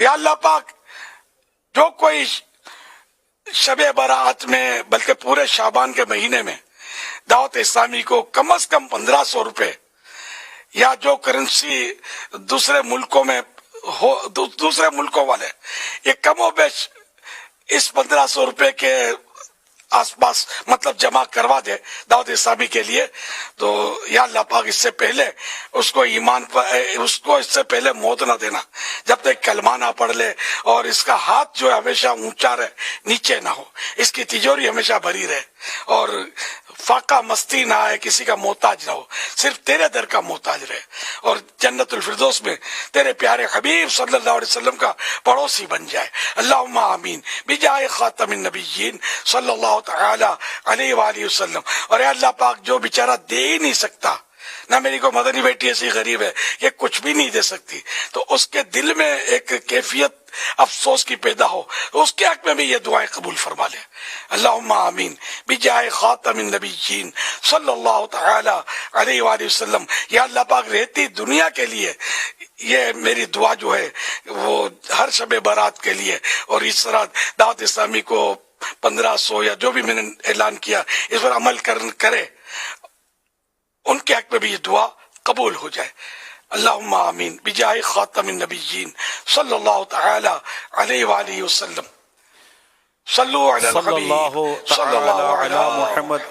یا اللہ پاک جو کوئی شب برات میں بلکہ پورے شعبان کے مہینے میں دعوت اسلامی کو کم از کم 1500 روپے یا جو کرنسی دوسرے ملکوں میں ہو دوسرے ملکوں والے یہ کم و بیش اس 1500 روپے کے آس پاس مطلب جمع کروا دے دعوت اسلامی کے لیے، تو یا اللہ پاک اس سے پہلے اس کو ایمان پر اس کو اس سے پہلے موت نہ دینا جب تک کلمہ نہ پڑھ لے، اور اس کا ہاتھ جو ہے ہمیشہ اونچا رہے، نیچے نہ ہو، اس کی تجوری ہمیشہ بھری رہے، اور فاقہ مستی نہ آئے، کسی کا محتاج نہ ہو، صرف تیرے در کا محتاج رہے، اور جنت الفردوس میں تیرے پیارے حبیب صلی اللہ علیہ وسلم کا پڑوسی بن جائے۔ اللہم آمین بجائے خاتم النبیین صلی اللہ تعالی علیہ وآلہ وسلم۔ اور اے اللہ پاک جو بیچارہ دے ہی نہیں سکتا، نہ میری کو مدنی بیٹی ایسی غریب ہے کہ کچھ بھی نہیں دے سکتی، تو اس کے دل میں ایک کیفیت افسوس کی پیدا ہو، اس کے حق میں بھی یہ دعائیں قبول فرما لے۔ اللہم آمین بجائے خاتم النبیین صلی اللہ تعالی علیہ وآلہ وسلم۔ یا اللہ پاک رہتی دنیا کے لیے یہ میری دعا جو ہے وہ ہر شب برات کے لیے، اور اس طرح دعوت اسلامی کو 1500 یا جو بھی میں نے اعلان کیا اس پر عمل کرے، ان کے حق میں بھی یہ دعا قبول ہو جائے۔ اللہم آمین بجائے خاتم النبیین صلی اللہ تعالی علیہ وآلہ وسلم۔ صلو علی صلی الحبیب اللہ صلی تعالی اللہ علی علی محمد